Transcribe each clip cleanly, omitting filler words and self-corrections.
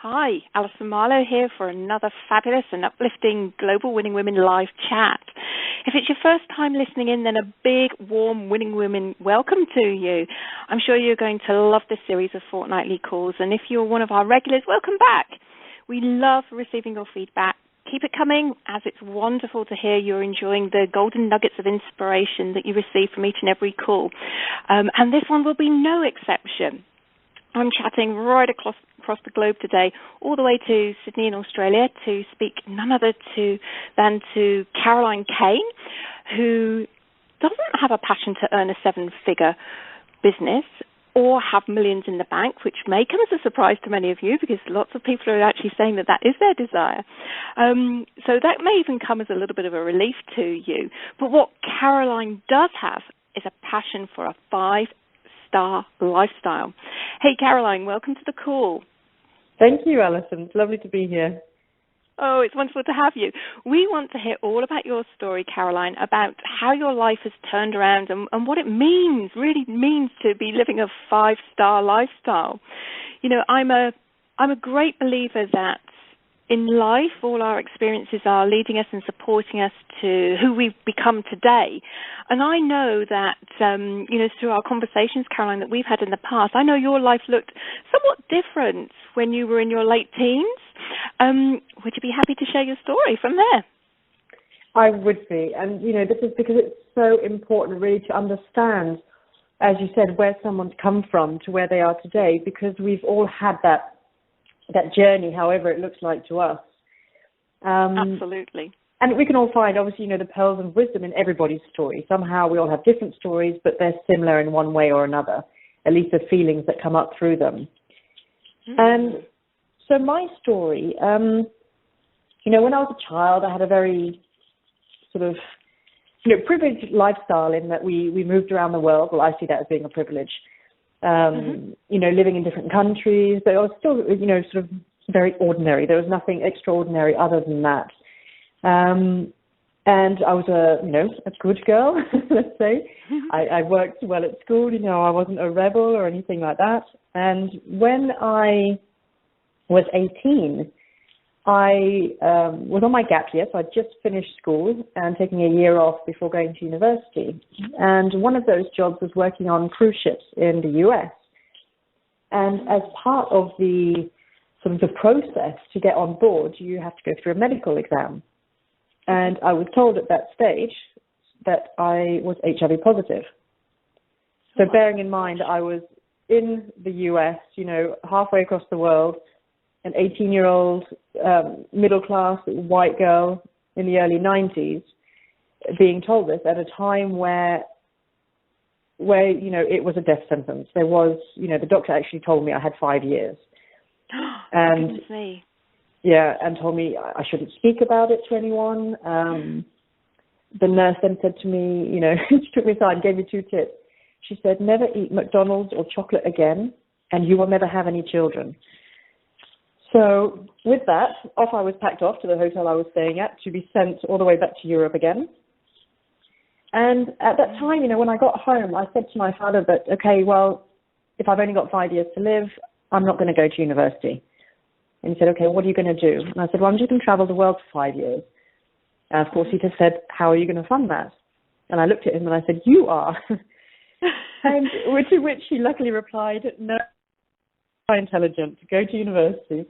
Hi, Alison Marlowe here for another fabulous and uplifting Global Winning Women live chat. If it's your first time listening in, then a big, warm Winning Women welcome to you. I'm sure you're going to love this series of fortnightly calls, and if you're one of our regulars, welcome back. We love receiving your feedback. Keep it coming, as it's wonderful to hear you're enjoying the golden nuggets of inspiration that you receive from each and every call. And this one will be no exception. I'm chatting right across the globe today, all the way to Sydney in Australia, to speak none other than to Caroline Cain, who doesn't have a passion to earn a seven-figure business or have millions in the bank, which may come as a surprise to many of you because lots of people are actually saying that is their desire. So that may even come as a little bit of a relief to you. But what Caroline does have is a passion for a five-star lifestyle. Hey, Caroline, welcome to the call. Thank you, Alison. It's lovely to be here. Oh, it's wonderful to have you. We want to hear all about your story, Caroline, about how your life has turned around and what it really means to be living a five-star lifestyle. You know, I'm a great believer that in life, all our experiences are leading us and supporting us to who we've become today. And I know that, through our conversations, Caroline, that we've had in the past, I know your life looked somewhat different when you were in your late teens. Would you be happy to share your story from there? I would be. And, this is because it's so important really to understand, as you said, where someone's come from to where they are today, because we've all had that journey, however it looks like to us. Absolutely. And we can all find, obviously, the pearls of wisdom in everybody's story. Somehow we all have different stories, but they're similar in one way or another, at least the feelings that come up through them. Mm-hmm. And so my story, when I was a child, I had a very sort of, privileged lifestyle in that we moved around the world. Well, I see that as being a privilege. Living in different countries, but I was still, sort of very ordinary. There was nothing extraordinary other than that. And I was a good girl, let's say. I worked well at school, I wasn't a rebel or anything like that. And when I was 18, I was on my gap year, so I'd just finished school and taking a year off before going to university. And one of those jobs was working on cruise ships in the US. And as part of the sort of the process to get on board, you have to go through a medical exam. And I was told at that stage that I was HIV positive. So bearing in mind I was in the US, halfway across the world, an 18-year-old middle-class white girl in the early 90s being told this at a time where it was a death sentence. There was, the doctor actually told me I had 5 years. And yeah, and told me I shouldn't speak about it to anyone. The nurse then said to me, she took me aside and gave me 2 tips. She said, never eat McDonald's or chocolate again, and you will never have any children. So with that, I was packed off to the hotel I was staying at to be sent all the way back to Europe again. And at that time, when I got home, I said to my father that, okay, well, if I've only got 5 years to live, I'm not going to go to university. And he said, okay, what are you going to do? And I said, well, I'm just going to travel the world for 5 years. And of course, he just said, how are you going to fund that? And I looked at him and I said, you are. And to which he luckily replied, no, I'm intelligent, go to university.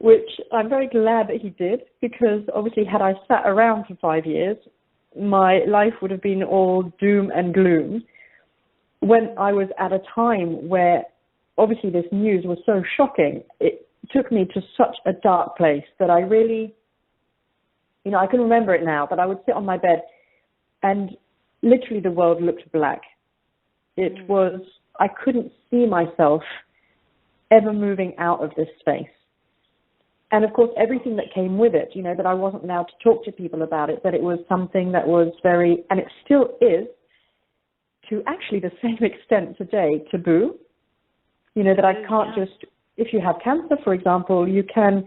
Which I'm very glad that he did, because obviously had I sat around for 5 years, my life would have been all doom and gloom, when I was at a time where obviously this news was so shocking. It took me to such a dark place that I really, I can remember it now, but I would sit on my bed and literally the world looked black. It was, I couldn't see myself ever moving out of this space. And of course, everything that came with it, that I wasn't allowed to talk to people about it, that it was something that was very, and it still is, to actually the same extent today, taboo. That I can't just, if you have cancer, for example, you can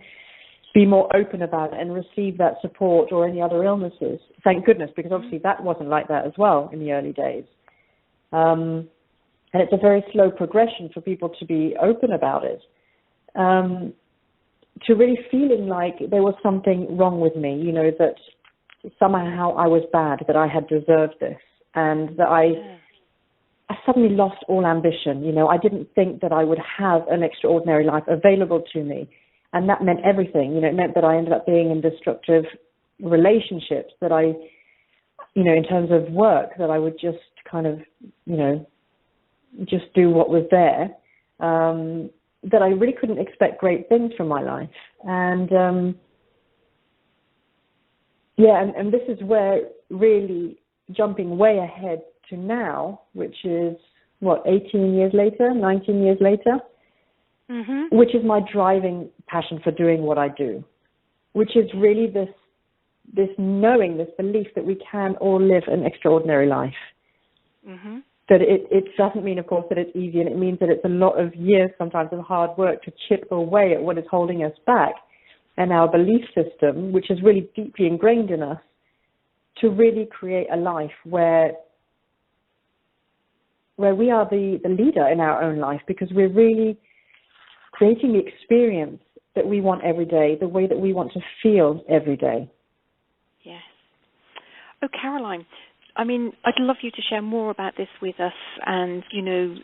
be more open about it and receive that support, or any other illnesses. Thank goodness, because obviously that wasn't like that as well in the early days. And it's a very slow progression for people to be open about it. to really feeling like there was something wrong with me, you know, that somehow I was bad, that I had deserved this, and that I suddenly lost all ambition. You know, I didn't think that I would have an extraordinary life available to me, and that meant everything. You know, it meant that I ended up being in destructive relationships, that I, you know, in terms of work, that I would just kind of, you know, just do what was there, that I really couldn't expect great things from my life. And and this is where really jumping way ahead to now, which is, 18 years later, 19 years later, which is my driving passion for doing what I do, which is really this knowing, this belief that we can all live an extraordinary life. That it doesn't mean, of course, that it's easy, and it means that it's a lot of years sometimes of hard work to chip away at what is holding us back and our belief system, which is really deeply ingrained in us, to really create a life where we are the leader in our own life, because we're really creating the experience that we want every day, the way that we want to feel every day. Yes. Oh, Caroline, I mean, I'd love you to share more about this with us, and, you know,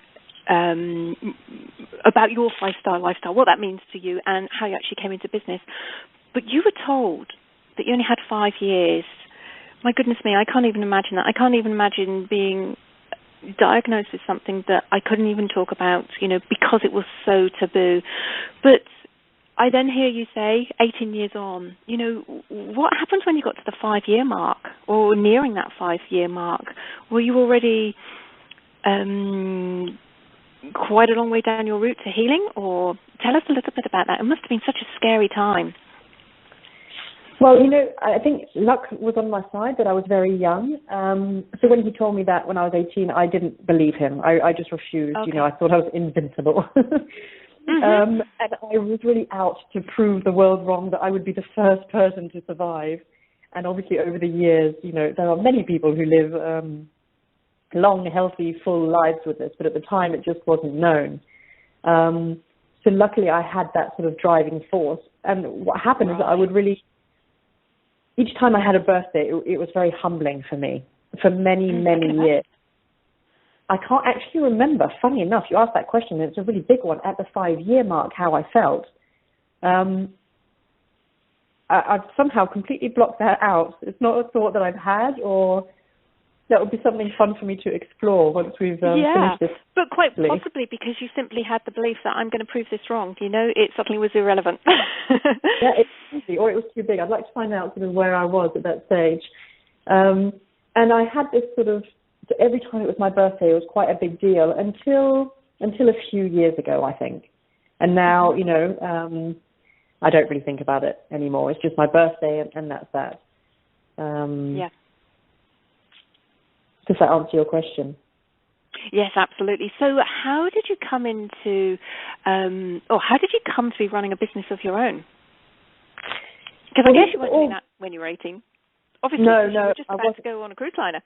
about your 5-star lifestyle, what that means to you, and how you actually came into business. But you were told that you only had 5 years. My goodness me, I can't even imagine that. I can't even imagine being diagnosed with something that I couldn't even talk about, you know, because it was so taboo. But I then hear you say, 18 years on, you know, what happened when you got to the 5-year mark, or nearing that 5-year mark? Were you already quite a long way down your route to healing? Or tell us a little bit about that. It must have been such a scary time. Well, you know, I think luck was on my side, that I was very young. So when he told me that when I was 18, I didn't believe him. I just refused. Okay. You know, I thought I was invincible. And I was really out to prove the world wrong, that I would be the first person to survive. And obviously over the years, you know, there are many people who live long, healthy, full lives with this, but at the time it just wasn't known. So luckily I had that sort of driving force. And what happened is that I would really, each time I had a birthday, it was very humbling for me for many, many years. I can't actually remember, funny enough, you asked that question, and it's a really big one, at the 5-year mark, how I felt. I've somehow completely blocked that out. It's not a thought that I've had, or that would be something fun for me to explore once we've finished this. But quite possibly because you simply had the belief that I'm going to prove this wrong. You know, it suddenly was irrelevant. Yeah, it's easy, or it was too big. I'd like to find out sort of where I was at that stage. And I had this sort of, every time it was my birthday, it was quite a big deal until a few years ago, I think. And now, you know, I don't really think about it anymore. It's just my birthday, and that's that. Yeah. Does that answer your question? Yes, absolutely. So how did you come into, or how did you come to be running a business of your own? Because I guess you weren't doing that when you were 18. Obviously, you were just about to go on a cruise liner.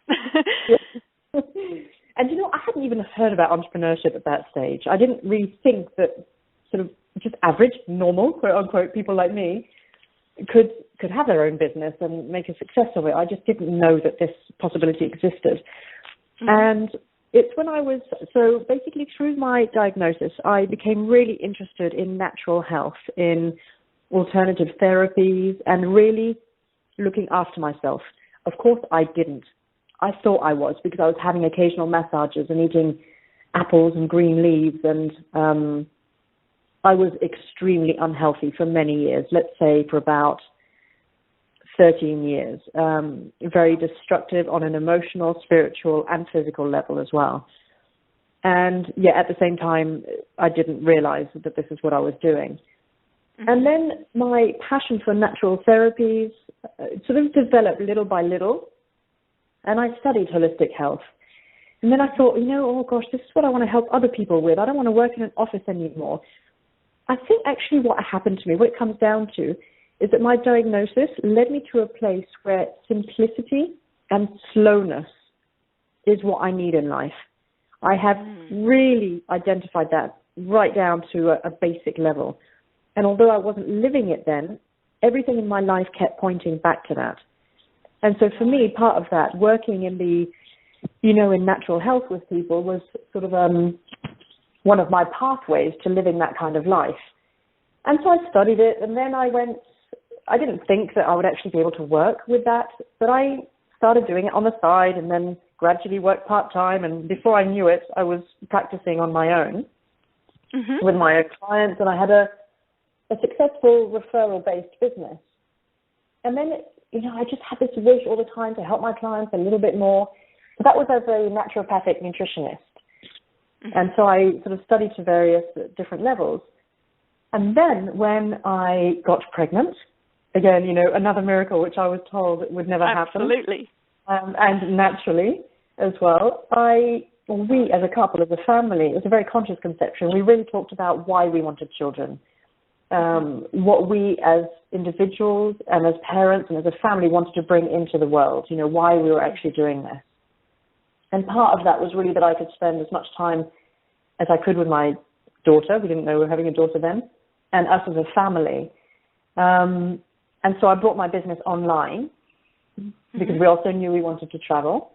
And, you know, I hadn't even heard about entrepreneurship at that stage. I didn't really think that sort of just average, normal, quote unquote, people like me could have their own business and make a success of it. I just didn't know that this possibility existed. And it's when I was, so basically through my diagnosis, I became really interested in natural health, in alternative therapies, and really looking after myself. Of course, I didn't. I thought I was, because I was having occasional massages and eating apples and green leaves, and I was extremely unhealthy for many years, let's say for about 13 years, very destructive on an emotional, spiritual, and physical level as well. And yeah, at the same time, I didn't realize that this is what I was doing. And then my passion for natural therapies sort of developed little by little, and I studied holistic health. And then I thought, you know, oh gosh, this is what I want to help other people with. I don't want to work in an office anymore. I think actually what happened to me, what it comes down to, is that my diagnosis led me to a place where simplicity and slowness is what I need in life. I have really identified that right down to a basic level. And although I wasn't living it then, everything in my life kept pointing back to that. And so for me, part of that, working in the, in natural health with people was sort of one of my pathways to living that kind of life. And so I studied it, and then I didn't think that I would actually be able to work with that, but I started doing it on the side and then gradually worked part-time, and before I knew it, I was practicing on my own with my own clients, and I had a successful referral-based business. And then, I just had this wish all the time to help my clients a little bit more. So that was as a naturopathic nutritionist. And so I sort of studied to various different levels. And then when I got pregnant, again, another miracle which I was told would never happen. Absolutely. And naturally as well, we as a couple, as a family, it was a very conscious conception. We really talked about why we wanted children, what we as individuals and as parents and as a family wanted to bring into the world, why we were actually doing this. And part of that was really that I could spend as much time as I could with my daughter. We didn't know we were having a daughter then, and us as a family. And so I brought my business online because we also knew we wanted to travel.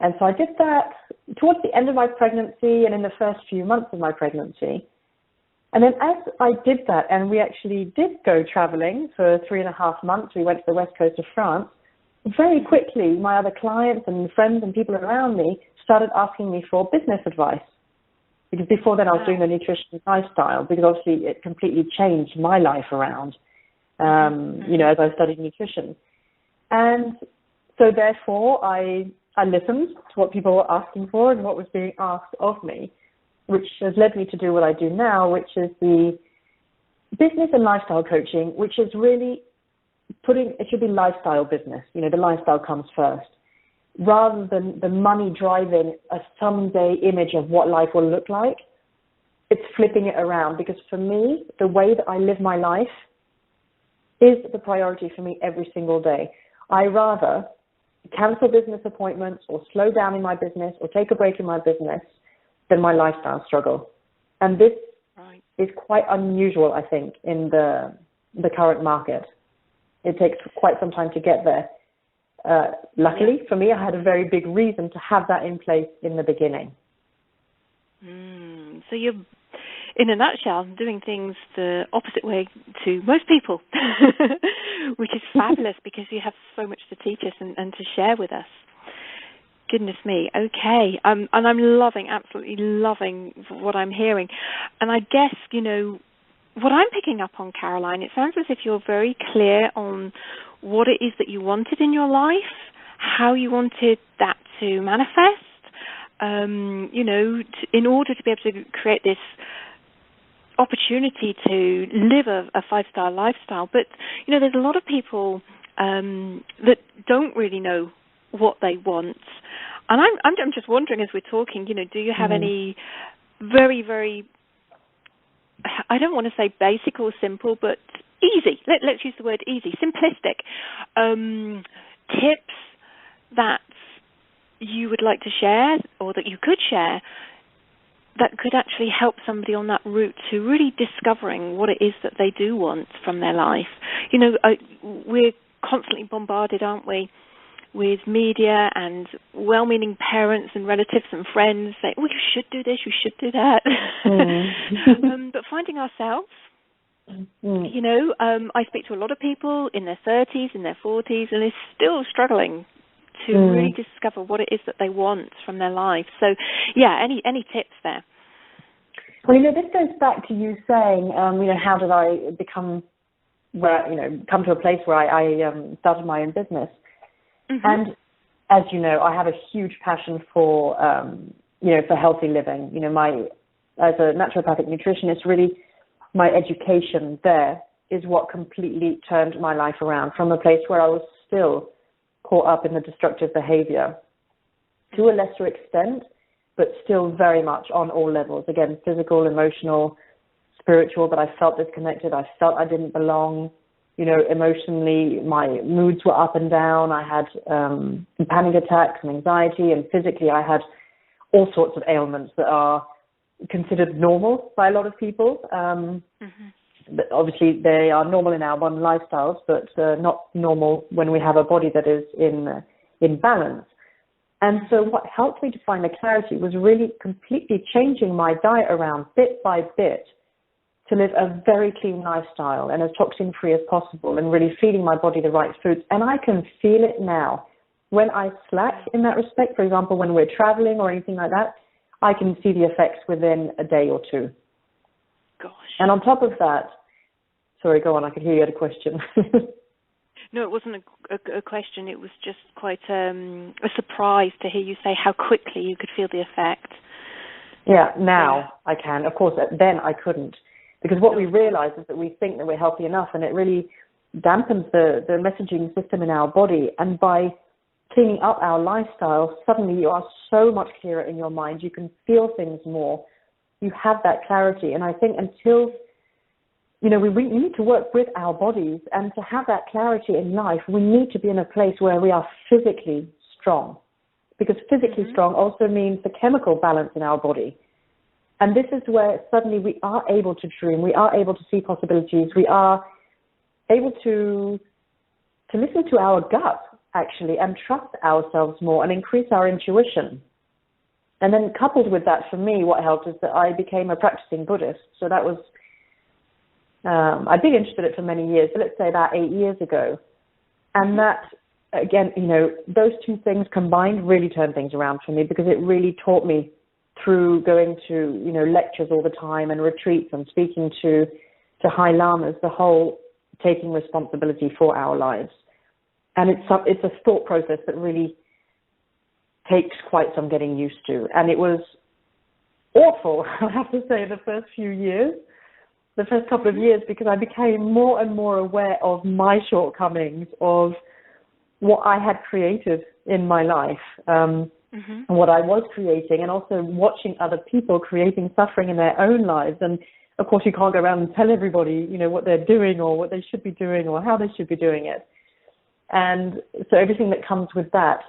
And so I did that towards the end of my pregnancy and in the first few months of my pregnancy. And then as I did that, and we actually did go traveling for 3.5 months, we went to the west coast of France, very quickly my other clients and friends and people around me started asking me for business advice. Because before then I was doing the nutrition lifestyle, because obviously it completely changed my life around, as I studied nutrition. And so therefore I listened to what people were asking for and what was being asked of me, which has led me to do what I do now, which is the business and lifestyle coaching, which is really it should be lifestyle business. The lifestyle comes first, rather than the money driving a someday image of what life will look like. It's flipping it around, because for me, the way that I live my life is the priority for me every single day. I rather cancel business appointments or slow down in my business or take a break in my business than my lifestyle struggle. And this is quite unusual, I think, in the current market. It takes quite some time to get there. Luckily for me, I had a very big reason to have that in place in the beginning. So you're, in a nutshell, doing things the opposite way to most people, which is fabulous because you have so much to teach us and to share with us. Goodness me. Okay. And I'm absolutely loving what I'm hearing. And I guess, what I'm picking up on, Caroline, it sounds as if you're very clear on what it is that you wanted in your life, how you wanted that to manifest, in order to be able to create this opportunity to live a five-star lifestyle. But, there's a lot of people that don't really know what they want. And I'm just wondering, as we're talking, do you have any very, very, I don't want to say basic or simple, but easy, let's use the word easy, simplistic, tips that you would like to share, or that you could share, that could actually help somebody on that route to really discovering what it is that they do want from their life? We're constantly bombarded, aren't we, with media and well-meaning parents and relatives and friends saying, oh, you should do this, you should do that. But finding ourselves, I speak to a lot of people in their 30s, in their 40s, and they're still struggling to really discover what it is that they want from their life. So, any tips there? Well, this goes back to you saying, how did I become, come to a place where I started my own business? And as you know, I have a huge passion for, for healthy living. As a naturopathic nutritionist, really my education there is what completely turned my life around, from a place where I was still caught up in the destructive behavior to a lesser extent, but still very much on all levels. Again, physical, emotional, spiritual, but I felt disconnected. I felt I didn't belong. Emotionally, my moods were up and down. I had panic attacks and anxiety, and physically I had all sorts of ailments that are considered normal by a lot of people. obviously they are normal in our modern lifestyles, but not normal when we have a body that is in balance. And so what helped me to find the clarity was really completely changing my diet around bit by bit to live a very clean lifestyle and as toxin-free as possible, and really feeding my body the right foods. And I can feel it now. When I slack in that respect, for example, when we're traveling or anything like that, I can see the effects within a day or two. Gosh. And on top of that, sorry, go on, I could hear you had a question. No, it wasn't a question. It was just quite a surprise to hear you say how quickly you could feel the effect. Yeah, now I can. Of course, then I couldn't. Because what we realize is that we think that we're healthy enough, and it really dampens the messaging system in our body. And by cleaning up our lifestyle, suddenly you are so much clearer in your mind. You can feel things more. You have that clarity. And I think until, we need to work with our bodies, and to have that clarity in life, we need to be in a place where we are physically strong. Because physically strong also means the chemical balance in our body. And this is where suddenly we are able to dream, we are able to see possibilities, we are able to listen to our gut, actually, and trust ourselves more and increase our intuition. And then coupled with that, for me, what helped is that I became a practicing Buddhist. So that was, I'd been interested in it for many years, so let's say about 8 years ago. And that, again, those two things combined really turned things around for me, because it really taught me through going to, lectures all the time and retreats and speaking to high lamas, the whole taking responsibility for our lives. And it's a thought process that really takes quite some getting used to. And it was awful, I have to say, the first couple of years, because I became more and more aware of my shortcomings, of what I had created in my life, and what I was creating, and also watching other people creating suffering in their own lives. And of course, you can't go around and tell everybody, what they're doing or what they should be doing or how they should be doing it. And so everything that comes with that.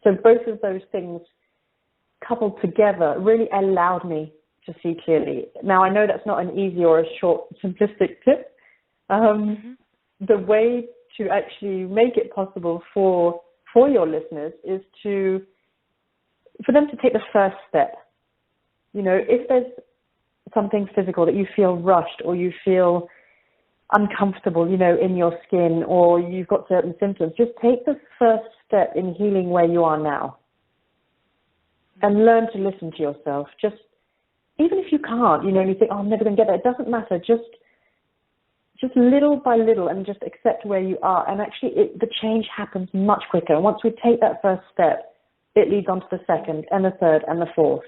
So both of those things coupled together really allowed me to see clearly. Now, I know that's not an easy or a short, simplistic tip. The way to actually make it possible for your listeners is for them to take the first step. If there's something physical that you feel rushed, or you feel uncomfortable, in your skin, or you've got certain symptoms, just take the first step in healing where you are now. And learn to listen to yourself. Just, even if you can't, and you think, I'm never going to get there, it doesn't matter. Just little by little, and just accept where you are. And actually, the change happens much quicker. And once we take that first step, it leads on to the second and the third and the fourth.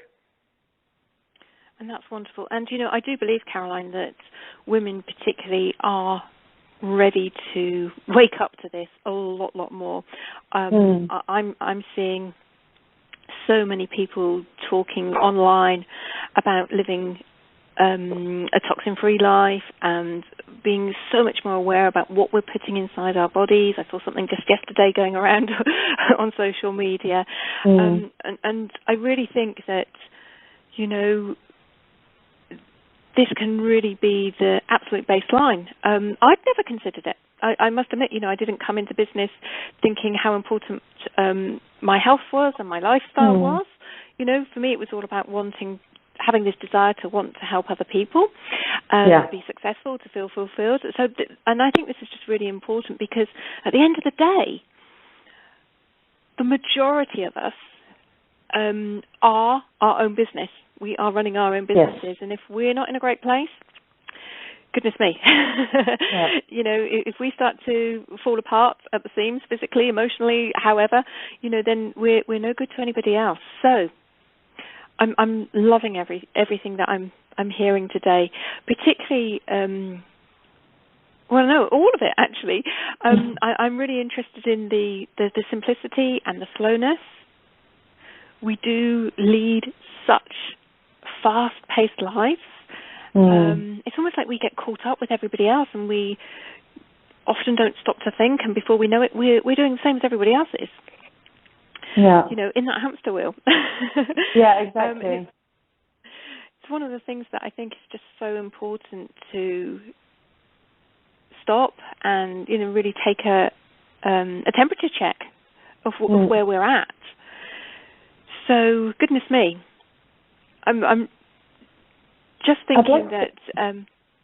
And that's wonderful. And, I do believe, Caroline, that women particularly are ready to wake up to this a lot more. I'm seeing so many people talking online about living a toxin-free life and being so much more aware about what we're putting inside our bodies. I saw something just yesterday going around on social media. And I really think that, this can really be the absolute baseline. I'd never considered it. I must admit, I didn't come into business thinking how important my health was and my lifestyle was. For me, it was all about having this desire to want to help other people, be successful, to feel fulfilled. So, and I think this is just really important, because at the end of the day, the majority of us are our own business. We are running our own businesses, and if we're not in a great place, goodness me, if we start to fall apart at the seams, physically, emotionally, however, then we're no good to anybody else. So I'm loving everything that I'm hearing today, particularly, all of it actually. I'm really interested in the simplicity and the slowness. We do lead such fast-paced lives. It's almost like we get caught up with everybody else, and we often don't stop to think, and before we know it, we're doing the same as everybody else is. Yeah. In that hamster wheel. Yeah, exactly. It's one of the things that I think is just so important to stop and, really take a temperature check of where we're at. So, goodness me, I'm just thinking that.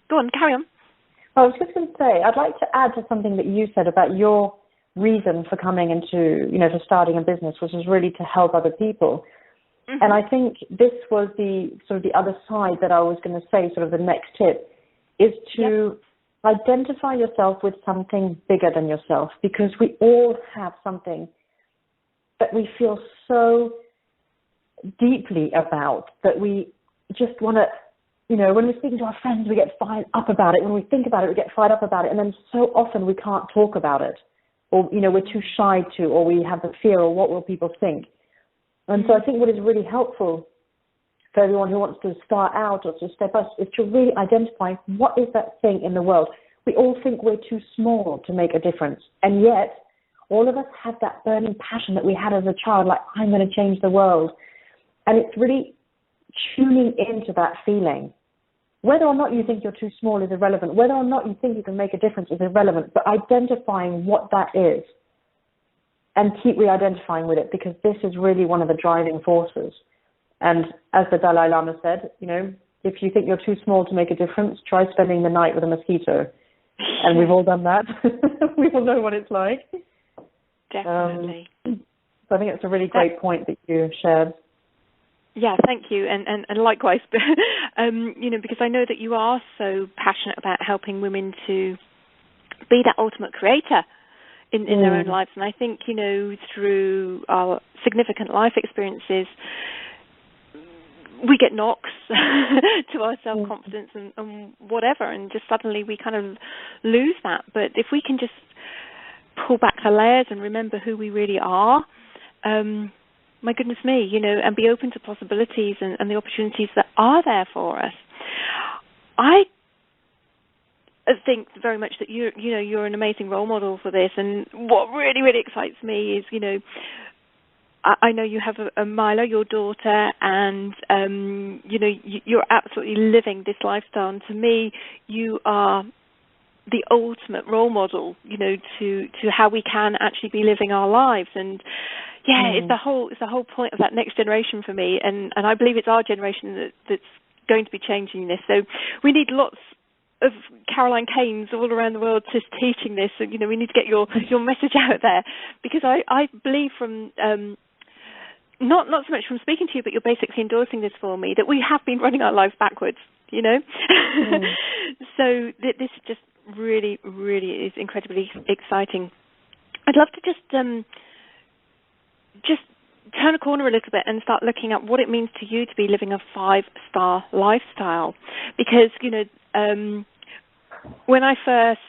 Go on, carry on. I was just going to say, I'd like to add to something that you said about your reason for coming into, for starting a business, which is really to help other people. Mm-hmm. And I think this was the other side that I was going to say, sort of the next tip, is to identify yourself with something bigger than yourself, because we all have something that we feel so deeply about that we just want to, when we're speaking to our friends, we get fired up about it. When we think about it, we get fired up about it. And then so often we can't talk about it, or, we're too shy to, or we have the fear, or what will people think? And so I think what is really helpful for everyone who wants to start out or to step up is to really identify what is that thing in the world. We all think we're too small to make a difference. And yet, all of us have that burning passion that we had as a child, like, I'm going to change the world. And it's really tuning into that feeling. Whether or not you think you're too small is irrelevant. Whether or not you think you can make a difference is irrelevant. But identifying what that is and keep re-identifying with it, because this is really one of the driving forces. And as the Dalai Lama said, if you think you're too small to make a difference, try spending the night with a mosquito. And we've all done that. We all know what it's like. Definitely. So I think it's a really great point that you shared. Yeah, thank you, and likewise, because I know that you are so passionate about helping women to be that ultimate creator in their own lives, and I think, through our significant life experiences, we get knocks to our self-confidence and whatever, and just suddenly we kind of lose that. But if we can just pull back the layers and remember who we really are, my goodness me, and be open to possibilities and the opportunities that are there for us. I think very much that you're an amazing role model for this. And what really, really excites me is, I know you have a Milo, your daughter, and you're absolutely living this lifestyle. And to me, you are the ultimate role model, to how we can actually be living our lives. And it's the whole point of that next generation for me, and I believe it's our generation that's going to be changing this. So we need lots of Caroline Cains all around the world just teaching this. And we need to get your message out there, because I believe from not so much from speaking to you, but you're basically endorsing this for me, that we have been running our lives backwards. So this just really, really is incredibly exciting. I'd love to just turn a corner a little bit and start looking at what it means to you to be living a 5-star lifestyle. Because, when I first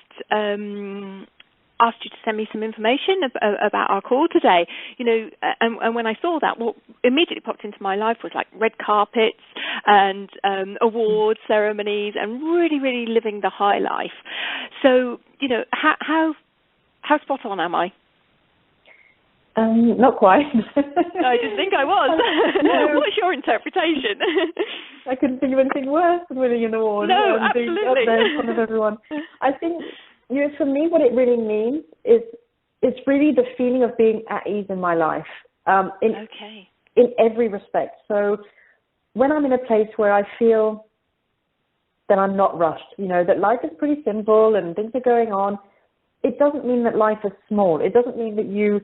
asked you to send me some information about our call today, and when I saw that, what immediately popped into my life was like red carpets and awards ceremonies and really, really living the high life. So, how spot on am I? Not quite. I didn't think I was. No. What's your interpretation? I couldn't think of anything worse than winning an award. No, and absolutely. being up there in front of everyone. I think, for me, what it really means is it's really the feeling of being at ease in my life, in every respect. So when I'm in a place where I feel that I'm not rushed, that life is pretty simple and things are going on, it doesn't mean that life is small. It doesn't mean that you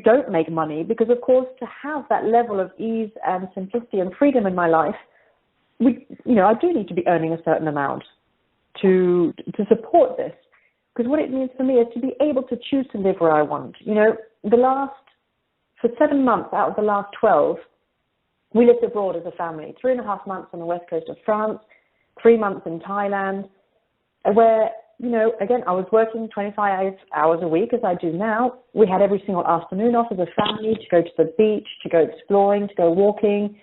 don't make money, because of course, to have that level of ease and simplicity and freedom in my life, I do need to be earning a certain amount to support this. Because what it means for me is to be able to choose to live where I want. For 7 months out of the last 12, we lived abroad as a family. 3.5 months on the west coast of France, 3 months in Thailand, where again, I was working 25 hours a week, as I do now. We had every single afternoon off as a family to go to the beach, to go exploring, to go walking,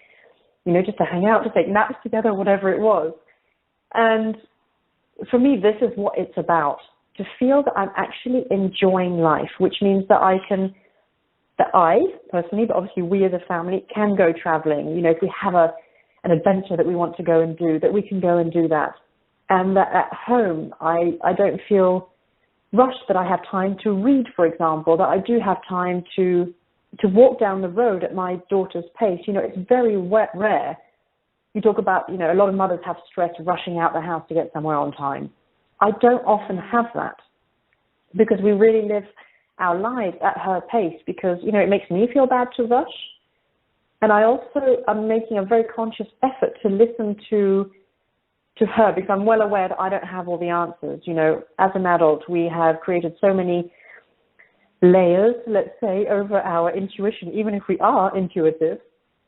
just to hang out, to take naps together, whatever it was. And for me, this is what it's about, to feel that I'm actually enjoying life, which means that I personally, but obviously we as a family, can go traveling. If we have an adventure that we want to go and do, that we can go and do that. and that at home I don't feel rushed, that I have time to read, for example, that I do have time to walk down the road at my daughter's pace. It's very rare. You talk about, a lot of mothers have stress rushing out the house to get somewhere on time. I don't often have that because we really live our lives at her pace because, it makes me feel bad to rush. And I also am making a very conscious effort to listen to her because I'm well aware that I don't have all the answers. As an adult, we have created so many layers, let's say, over our intuition, even if we are intuitive,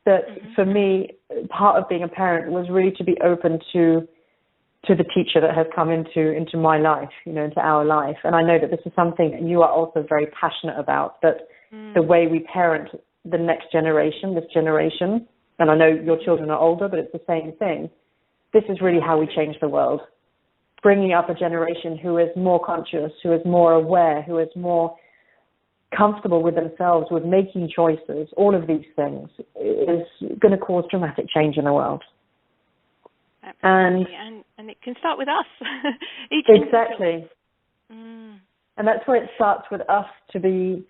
that for me, part of being a parent was really to be open to the teacher that has come into my life, into our life. And I know that this is something that you are also very passionate about, that the way we parent the next generation, this generation, and I know your children are older, but it's the same thing. This is really how we change the world. Bringing up a generation who is more conscious, who is more aware, who is more comfortable with themselves, with making choices, all of these things is going to cause dramatic change in the world. Absolutely. And it can start with us. Exactly. And that's where it starts with us to be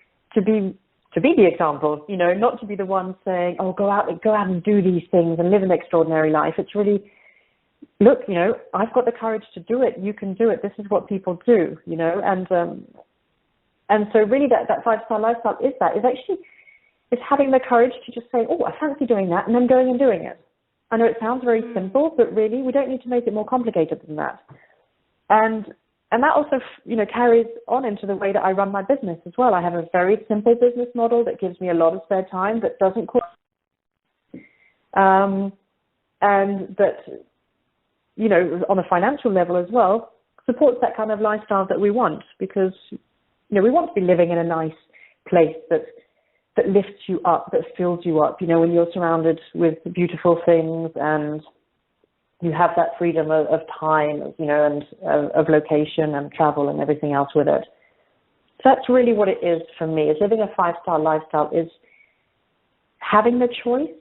the example, not to be the one saying, oh, go out and do these things and live an extraordinary life. It's really, look, I've got the courage to do it. You can do it. This is what people do, and so really that 5-star lifestyle is actually having the courage to just say, oh, I fancy doing that, and then going and doing it. I know it sounds very simple, but really we don't need to make it more complicated than that. And that also, carries on into the way that I run my business as well. I have a very simple business model that gives me a lot of spare time, that doesn't cost, and that, on a financial level as well, supports that kind of lifestyle that we want, because, we want to be living in a nice place that lifts you up, that fills you up, when you're surrounded with beautiful things and you have that freedom of time, and of location and travel and everything else with it. So that's really what it is for me, is living a 5-star lifestyle is having the choice,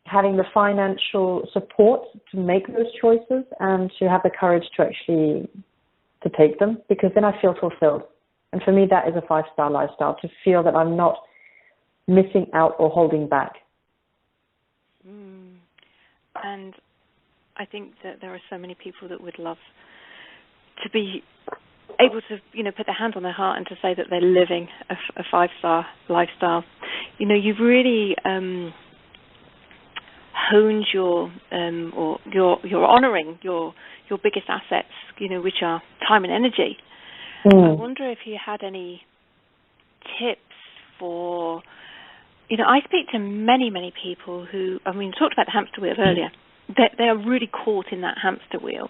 having the financial support to make those choices and to have the courage to take them, because then I feel fulfilled. And for me, that is a 5-star lifestyle, to feel that I'm not missing out or holding back. And I think that there are so many people that would love to be able to, put their hand on their heart and to say that they're living a 5-star lifestyle. You've really honed your you're honouring your biggest assets, which are time and energy. I wonder if you had any tips for, I speak to many, many people who, talked about the hamster wheel earlier. They are really caught in that hamster wheel.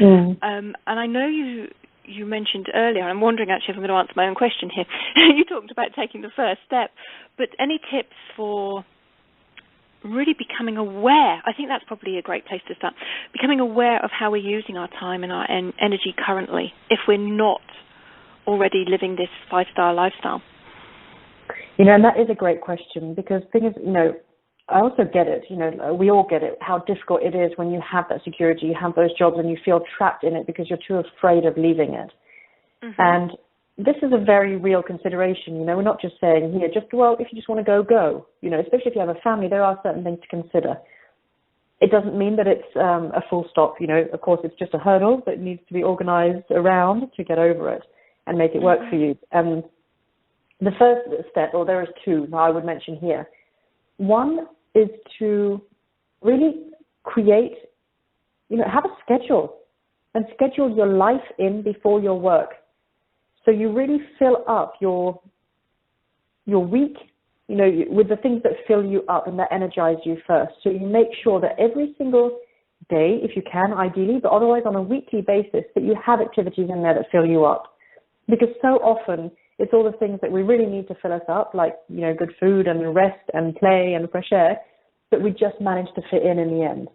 And I know you mentioned earlier, I'm wondering actually if I'm going to answer my own question here. You talked about taking the first step, but any tips for really becoming aware? I think that's probably a great place to start. Becoming aware of how we're using our time and our energy currently, if we're not already living this 5-star lifestyle. And that is a great question, because the thing is, I also get it, we all get it, how difficult it is when you have that security, you have those jobs and you feel trapped in it because you're too afraid of leaving it. And this is a very real consideration, we're not just saying here, if you just want to go, especially if you have a family, there are certain things to consider. It doesn't mean that it's a full stop, of course it's just a hurdle that needs to be organized around to get over it and make it work for you. The first step, or there is two that I would mention here. One is to really create, have a schedule and schedule your life in before your work. So you really fill up your week, with the things that fill you up and that energize you first. So you make sure that every single day, if you can, ideally, but otherwise on a weekly basis, that you have activities in there that fill you up. Because so often it's all the things that we really need to fill us up, like, good food and rest and play and fresh air, that we just manage to fit in the end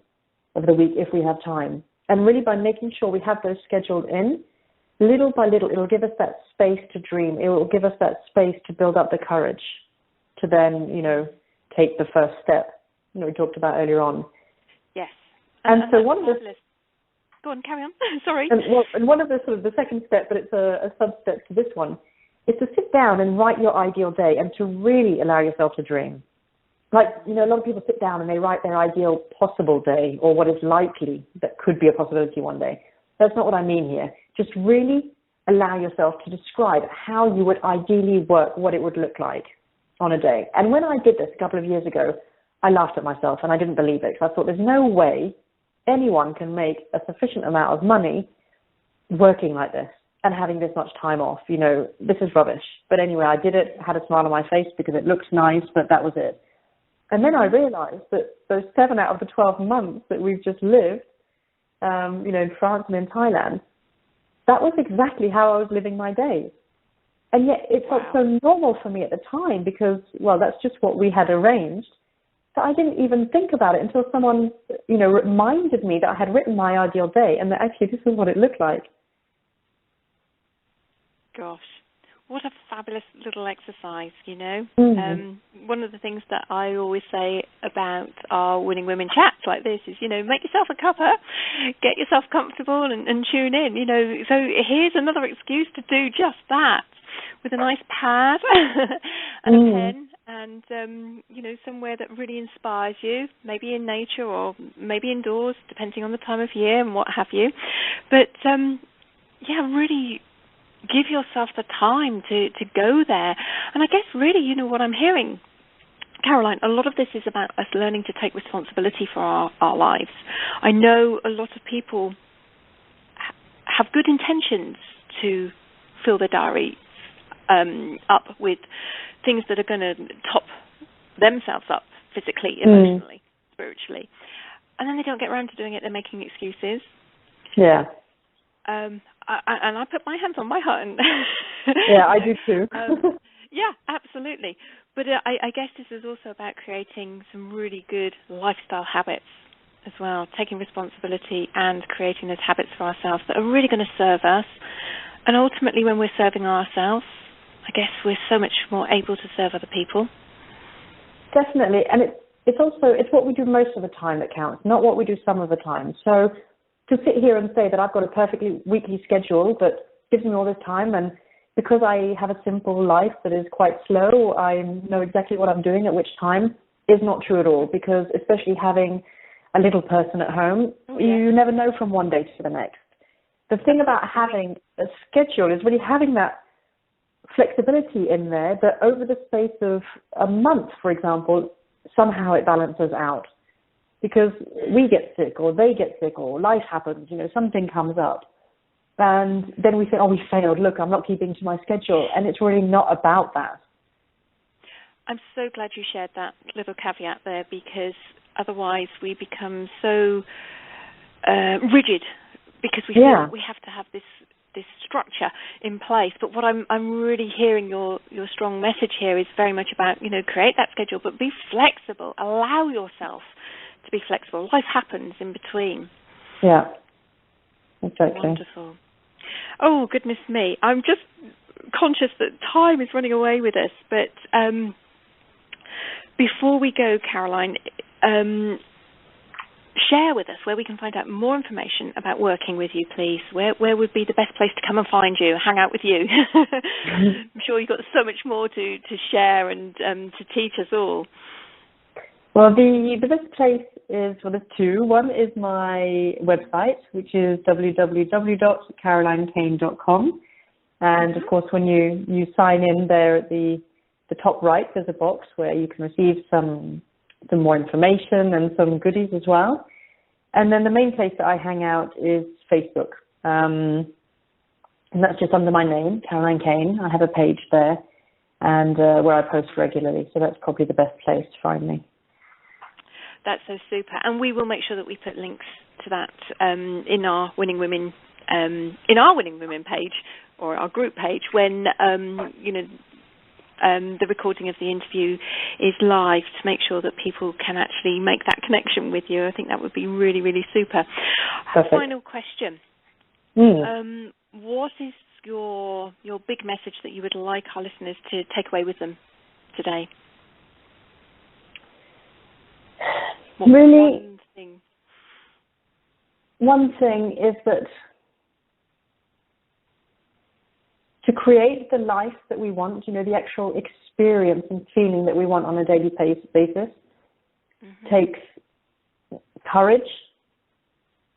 of the week if we have time. And really by making sure we have those scheduled in, little by little, it'll give us that space to dream. It will give us that space to build up the courage to then, take the first step, we talked about earlier on. Yes. And so one of the... Go on, carry on. Sorry. And one of the sort of the second step, but it's a sub-step to this one, is to sit down and write your ideal day and to really allow yourself to dream. Like, a lot of people sit down and they write their ideal possible day or what is likely that could be a possibility one day. That's not what I mean here. Just really allow yourself to describe how you would ideally work, what it would look like on a day. And when I did this a couple of years ago, I laughed at myself and I didn't believe it. I thought there's no way anyone can make a sufficient amount of money working like this and having this much time off. This is rubbish. But anyway, I did it, had a smile on my face because it looked nice, but that was it. And then I realized that those 7 out of the 12 months that we've just lived, in France and in Thailand, that was exactly how I was living my days. And yet it felt so normal for me at the time because, that's just what we had arranged. So I didn't even think about it until someone, reminded me that I had written my ideal day and that actually this is what it looked like. Gosh, what a fabulous little exercise, One of the things that I always say about our Winning Women chats like this is, make yourself a cuppa, get yourself comfortable and tune in, So here's another excuse to do just that with a nice pad and a pen and, somewhere that really inspires you, maybe in nature or maybe indoors, depending on the time of year and what have you. But, really give yourself the time to go there. And I guess really, what I'm hearing, Caroline, a lot of this is about us learning to take responsibility for our lives. I know a lot of people have good intentions to fill their diary up with things that are going to top themselves up physically, emotionally, spiritually. And then they don't get around to doing it. They're making excuses. Yeah. And I put my hands on my heart. Yeah, I do too. Yeah, absolutely. But I guess this is also about creating some really good lifestyle habits as well, taking responsibility and creating those habits for ourselves that are really going to serve us. And ultimately, when we're serving ourselves, I guess we're so much more able to serve other people. Definitely. And it's what we do most of the time that counts, not what we do some of the time. So to sit here and say that I've got a perfectly weekly schedule that gives me all this time, and because I have a simple life that is quite slow, I know exactly what I'm doing at which time, is not true at all, because especially having a little person at home, you never know from one day to the next. The thing about having a schedule is really having that flexibility in there that over the space of a month, for example, somehow it balances out. Because we get sick or they get sick or life happens, something comes up. And then we say, we failed. Look, I'm not keeping to my schedule. And it's really not about that. I'm so glad you shared that little caveat there, because otherwise we become so rigid because we feel we have to have this structure in place. But what I'm really hearing your strong message here is very much about, create that schedule, but be flexible. Allow yourself to be flexible. Life happens in between. Yeah, exactly. Wonderful. Oh, goodness me. I'm just conscious that time is running away with us. But before we go, Caroline, share with us where we can find out more information about working with you, please. Where would be the best place to come and find you, hang out with you? I'm sure you've got so much more to share and to teach us all. Well, the best place is, there's two. One is my website, which is www.carolinecain.com. And, of course, when you sign in there at the top right, there's a box where you can receive some more information and some goodies as well. And then the main place that I hang out is Facebook. And that's just under my name, Caroline Cain. I have a page there and where I post regularly. So that's probably the best place to find me. That's so super. And we will make sure that we put links to that in our Winning Women page or our group page when the recording of the interview is live, to make sure that people can actually make that connection with you. I think that would be really, really super. Perfect. Final question. What is your big message that you would like our listeners to take away with them today? Really, one thing? one thing is that to create the life that we want, the actual experience and feeling that we want on a daily basis, takes courage,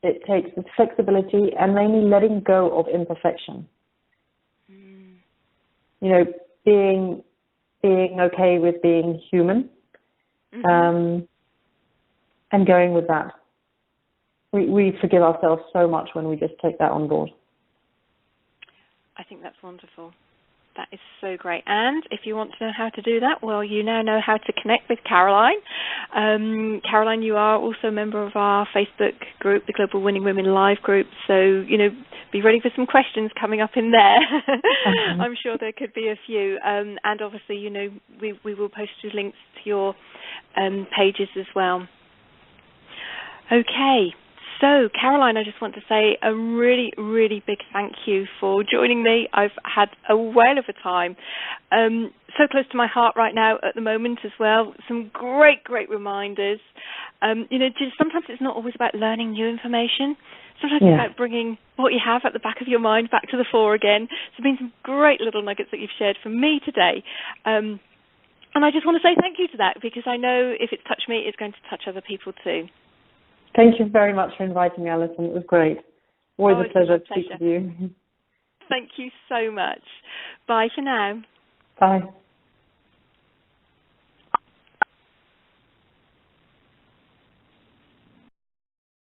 it takes flexibility, and mainly letting go of imperfection. Being okay with being human, and going with that. We forgive ourselves so much when we just take that on board. I think that's wonderful. That is so great. And if you want to know how to do that, well, you now know how to connect with Caroline. Caroline, you are also a member of our Facebook group, the Global Winning Women Live group. So, be ready for some questions coming up in there. I'm sure there could be a few. And obviously, we will post you links to your pages as well. Okay. So, Caroline, I just want to say a really, really big thank you for joining me. I've had a whale of a time. So close to my heart right now at the moment as well. Some great, great reminders. Just sometimes it's not always about learning new information. Sometimes it's about bringing what you have at the back of your mind back to the fore again. So there have been some great little nuggets that you've shared for me today. And I just want to say thank you to that, because I know if it's touched me, it's going to touch other people too. Thank you very much for inviting me, Alison. It was great. Always a pleasure to speak with you. Thank you so much. Bye for now. Bye.